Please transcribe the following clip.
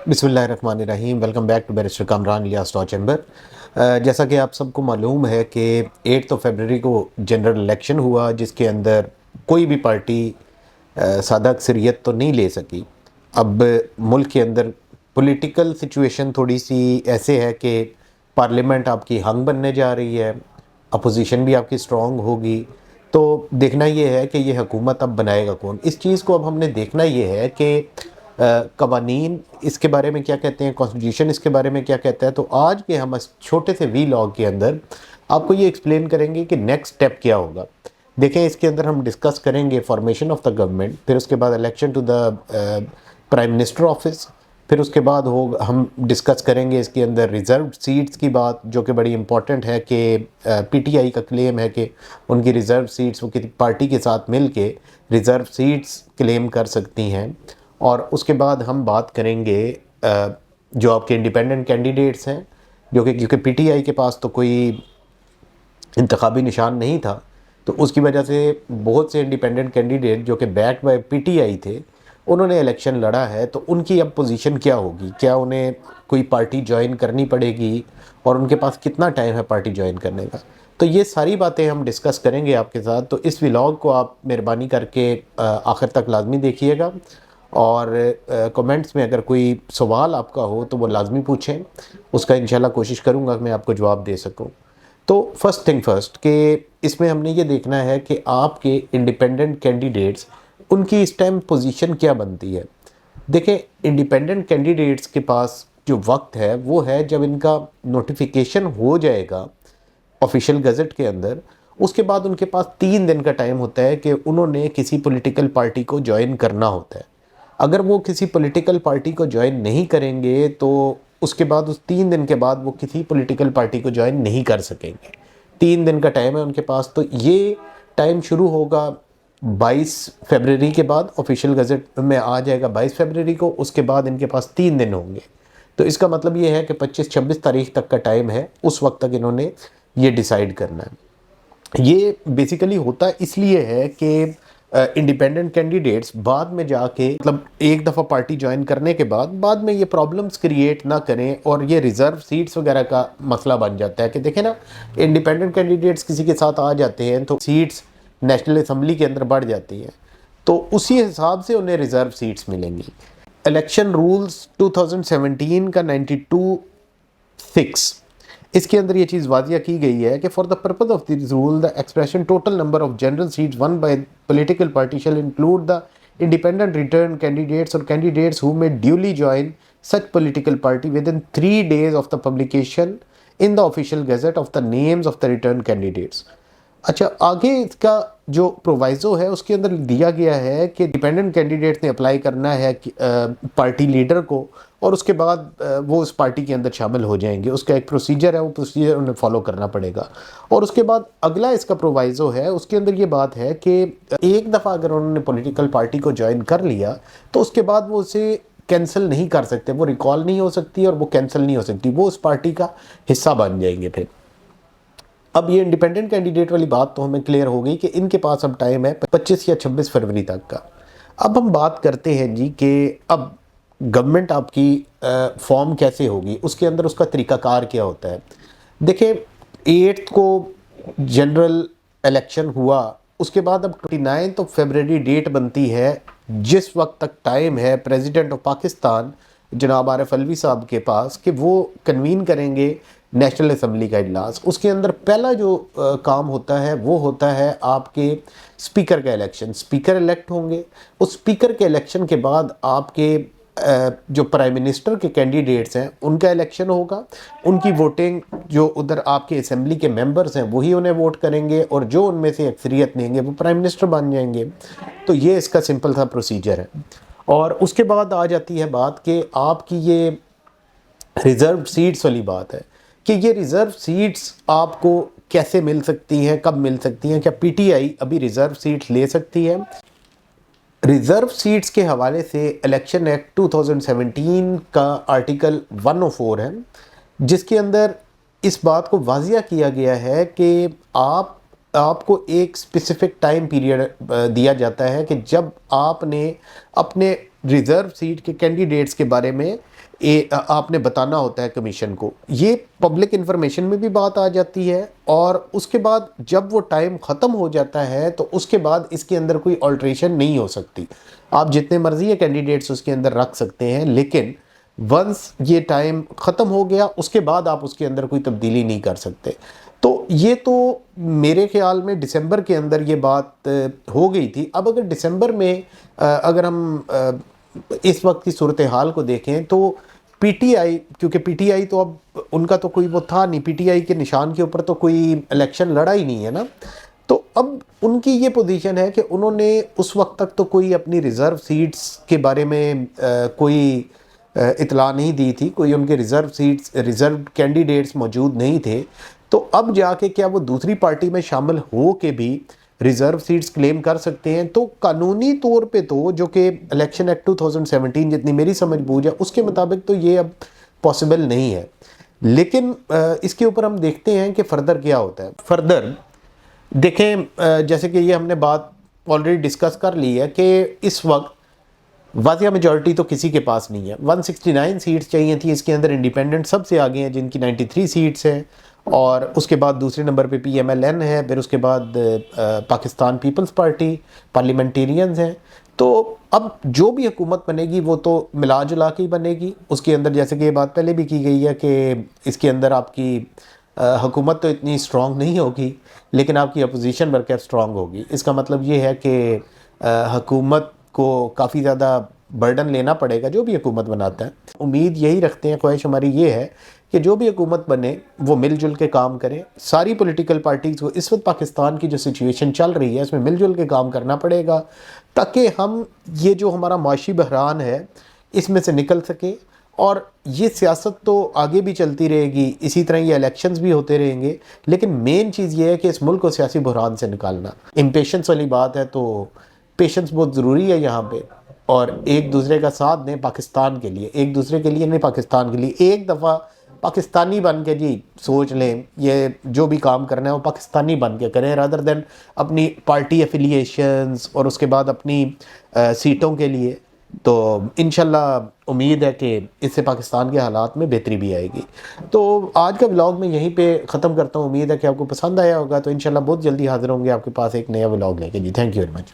बिस्मिल्लाहिर्रहमानिर्रहीम। Welcome back to barrister Kamran Ilyas law chamber. जैसा कि आप सबको मालूम है कि 8 फरवरी को जनरल इलेक्शन हुआ, जिसके अंदर कोई भी पार्टी सादा अक्सरियत तो नहीं ले सकी। अब मुल्क के अंदर पॉलिटिकल सिचुएशन थोड़ी सी ऐसे है कि पार्लियामेंट आपकी हंग बनने जा रही है, अपोजिशन भी आपकी स्ट्रॉन्ग होगी। तो देखना ये है कि ये हुकूमत अब बनाएगा कौन। इस चीज़ को अब हमने देखना ये है कि कवानीन इसके बारे में क्या कहते हैं, कॉन्स्टिट्यूशन इसके बारे में क्या कहता है। तो आज के हम इस छोटे से वी लॉग के अंदर आपको ये एक्सप्लेन करेंगे कि नेक्स्ट स्टेप क्या होगा। देखें, इसके अंदर हम डिस्कस करेंगे फॉर्मेशन ऑफ द गवर्नमेंट, फिर उसके बाद election to the prime minister office, फिर उसके बाद हम डिस्कस करेंगे इसके अंदर रिज़र्व सीट्स की बात, जो कि बड़ी इंपॉर्टेंट है कि पीटीआई का क्लेम है कि उनकी रिज़र्व सीट्स वो किसी पार्टी के साथ मिल के रिज़र्व सीट्स क्लेम कर सकती हैं। और उसके बाद हम बात करेंगे जो आपके इंडिपेंडेंट कैंडिडेट्स हैं, जो कि क्योंकि पीटीआई के पास तो कोई इंतखाबी निशान नहीं था, तो उसकी वजह से बहुत से इंडिपेंडेंट कैंडिडेट जो कि बैक्ड बाय पीटीआई थे, उन्होंने इलेक्शन लड़ा है। तो उनकी अब पोजीशन क्या होगी, क्या उन्हें कोई पार्टी ज्वाइन करनी पड़ेगी और उनके पास कितना टाइम है पार्टी ज्वाइन करने का। तो ये सारी बातें हम डिस्कस करेंगे आपके साथ। तो इस व्लॉग को आप मेहरबानी करके आखिर तक लाजमी देखिएगा, और कमेंट्स में अगर कोई सवाल आपका हो तो वो लाजमी पूछें, उसका इंशाल्लाह कोशिश करूँगा कि मैं आपको जवाब दे सकूँ। तो फर्स्ट थिंग फर्स्ट कि इसमें हमने ये देखना है कि आपके इंडिपेंडेंट कैंडिडेट्स, उनकी इस टाइम पोजीशन क्या बनती है। देखें, इंडिपेंडेंट कैंडिडेट्स के पास जो वक्त है वो है जब इनका नोटिफिकेशन हो जाएगा ऑफिशियल गज़ट के अंदर। उसके बाद उनके पास 3 दिन का टाइम होता है कि उन्होंने किसी पॉलिटिकल पार्टी को ज्वाइन करना होता है। अगर वो किसी पॉलिटिकल पार्टी को ज्वाइन नहीं करेंगे तो उसके बाद उस 3 दिन के बाद वो किसी पॉलिटिकल पार्टी को ज्वाइन नहीं कर सकेंगे। 3 दिन का टाइम है उनके पास। तो ये टाइम शुरू होगा 22 फरवरी के बाद, ऑफिशियल गज़ट में आ जाएगा 22 फरवरी को। उसके बाद इनके पास 3 दिन होंगे। तो इसका मतलब ये है कि 25-26 तारीख तक का टाइम है, उस वक्त तक इन्होंने ये डिसाइड करना है। ये बेसिकली होता इसलिए है कि इंडिपेंडेंट कैंडिडेट्स बाद में जाके, मतलब एक दफ़ा पार्टी ज्वाइन करने के बाद में ये प्रॉब्लम्स क्रिएट ना करें और ये रिज़र्व सीट्स वगैरह का मसला बन जाता है। कि देखें ना, इंडिपेंडेंट कैंडिडेट्स किसी के साथ आ जाते हैं तो सीट्स नेशनल असम्बली के अंदर बढ़ जाती हैं, तो उसी हिसाब से उन्हें रिज़र्व सीट्स मिलेंगी। इलेक्शन रूल्स 2017 का 92(6), इसके अंदर ये चीज़ वाजिया की गई है कि for the purpose of this rule the expression total number of general seats won by political party shall include the independent return candidates और candidates who may duly join such political party within 3 days of the publication in the official gazette of the names of the return candidates. अच्छा, आगे इसका जो proviso है उसके अंदर दिया गया है कि डिपेंडेंट कैंडिडेट ने अप्लाई करना है पार्टी लीडर को, और उसके बाद वो उस पार्टी के अंदर शामिल हो जाएंगे। उसका एक प्रोसीजर है, वो प्रोसीजर उन्हें फॉलो करना पड़ेगा। और उसके बाद अगला इसका प्रोवाइजो है, उसके अंदर ये बात है कि एक दफ़ा अगर उन्होंने पॉलिटिकल पार्टी को ज्वाइन कर लिया तो उसके बाद वो उसे कैंसिल नहीं कर सकते, वो रिकॉल नहीं हो सकती और वो कैंसिल नहीं हो सकती, वो उस पार्टी का हिस्सा बन जाएंगे फिर। अब ये इंडिपेंडेंट कैंडिडेट वाली बात तो हमें क्लियर हो गई कि इनके पास अब टाइम है 25 या 26 फरवरी तक का। अब हम बात करते हैं जी कि अब गवर्नमेंट आपकी फॉर्म कैसे होगी, उसके अंदर उसका तरीकाकार क्या होता है। देखिए, 8 को जनरल इलेक्शन हुआ, उसके बाद अब 29 फरवरी डेट बनती है, जिस वक्त तक टाइम है प्रेसिडेंट ऑफ पाकिस्तान जनाब आरिफ अलवी साहब के पास कि वो कन्वीन करेंगे नेशनल असम्बली का इजलास। उसके अंदर पहला जो काम होता है वो होता है आपके स्पीकर का इलेक्शन। स्पीकर इलेक्ट होंगे, उस स्पीकर के इलेक्शन के बाद आपके जो प्राइम मिनिस्टर के कैंडिडेट्स हैं उनका इलेक्शन होगा। उनकी वोटिंग, जो उधर आपके असम्बली के मेंबर्स हैं वही उन्हें वोट करेंगे, और जो उनमें से अक्सरियत लेंगे वो प्राइम मिनिस्टर बन जाएंगे। तो ये इसका सिंपल सा प्रोसीजर है। और उसके बाद आ जाती है बात कि आपकी ये रिज़र्व सीट्स वाली बात है कि ये रिज़र्व सीट्स आपको कैसे मिल सकती हैं, कब मिल सकती हैं, क्या पीटीआई अभी रिज़र्व सीट्स ले सकती है। रिज़र्व सीट्स के हवाले से इलेक्शन एक्ट 2017 का आर्टिकल 104 है, जिसके अंदर इस बात को वाजिया किया गया है कि आपको एक स्पेसिफिक टाइम पीरियड दिया जाता है कि जब आपने अपने रिज़र्व सीट के कैंडिडेट्स के बारे में आपने बताना होता है कमीशन को। ये पब्लिक इन्फॉर्मेशन में भी बात आ जाती है, और उसके बाद जब वो टाइम ख़त्म हो जाता है तो उसके बाद इसके अंदर कोई ऑल्ट्रेशन नहीं हो सकती। आप जितने मर्जी है कैंडिडेट्स उसके अंदर रख सकते हैं, लेकिन वंस ये टाइम ख़त्म हो गया उसके बाद आप उसके अंदर कोई तब्दीली नहीं कर सकते। तो ये तो मेरे ख्याल में दिसंबर के अंदर ये बात हो गई थी। अब अगर दिसंबर में अगर हम इस वक्त की सूरत हाल को देखें तो पीटीआई, क्योंकि पीटीआई तो अब उनका तो कोई वो था नहीं, पीटीआई के निशान के ऊपर तो कोई इलेक्शन लड़ा ही नहीं है ना, तो अब उनकी ये पोजीशन है कि उन्होंने उस वक्त तक तो कोई अपनी रिज़र्व सीट्स के बारे में कोई इतला नहीं दी थी, कोई उनके रिज़र्व सीट्स, रिज़र्व कैंडिडेट्स मौजूद नहीं थे। तो अब जाके क्या वो दूसरी पार्टी में शामिल हो के भी रिज़र्व सीट्स क्लेम कर सकते हैं? तो कानूनी तौर पे तो, जो कि इलेक्शन एक्ट 2017 जितनी मेरी समझ बूझ है उसके मुताबिक तो ये अब पॉसिबल नहीं है। लेकिन इसके ऊपर हम देखते हैं कि फ़र्दर क्या होता है। फ़र्दर देखें, जैसे कि ये हमने बात ऑलरेडी डिस्कस कर ली है कि इस वक्त वाजिया मेजॉरिटी तो किसी के पास नहीं है। 169 सीट्स चाहिए थी, इसके अंदर इंडिपेंडेंट सबसे आगे हैं जिनकी 93 सीट्स हैं, और उसके बाद दूसरे नंबर पे पीएमएलएन है, फिर उसके बाद पाकिस्तान पीपल्स पार्टी, पार्लियामेंटेरियंस हैं। तो अब जो भी हुकूमत बनेगी वो तो मिला जुला के ही बनेगी। उसके अंदर जैसे कि ये बात पहले भी की गई है कि इसके अंदर आपकी हुकूमत तो इतनी स्ट्रॉन्ग नहीं होगी, लेकिन आपकी अपोजिशन बल्कि स्ट्रॉन्ग होगी। इसका मतलब ये है कि हुकूमत को काफ़ी ज़्यादा बर्डन लेना पड़ेगा जो भी हुकूमत बनाता है। उम्मीद यही रखते हैं, ख्वाहिश हमारी ये है कि जो भी हुकूमत बने वो मिलजुल के काम करे। सारी पॉलिटिकल पार्टीज़ को इस वक्त पाकिस्तान की जो सिचुएशन चल रही है इसमें मिलजुल के काम करना पड़ेगा, ताकि हम ये जो हमारा माशी बहरान है इसमें से निकल सके। और ये सियासत तो आगे भी चलती रहेगी, इसी तरह ये इलेक्शंस भी होते रहेंगे, लेकिन मेन चीज़ ये है कि इस मुल्क को सियासी बहरान से निकालना। इम्पेशेंस वाली बात है, तो पेशेंस बहुत ज़रूरी है यहाँ पे, और एक दूसरे का साथ दें पाकिस्तान के लिए, एक दूसरे के लिए नहीं पाकिस्तान के लिए। एक दफ़ा पाकिस्तानी बन के जी सोच लें, ये जो भी काम करना है वो पाकिस्तानी बन के करें, रादर देन अपनी पार्टी एफिलिएशंस और उसके बाद अपनी सीटों के लिए। तो इंशाल्लाह उम्मीद है कि इससे पाकिस्तान के हालात में बेहतरी भी आएगी। तो आज का व्लॉग मैं यहीं पे ख़त्म करता हूँ। उम्मीद है कि आपको पसंद आया होगा। तो इंशाल्लाह बहुत जल्दी हाज़िर होंगे आपके पास एक नया व्लॉग लेके। जी थैंक यू वेरी मच।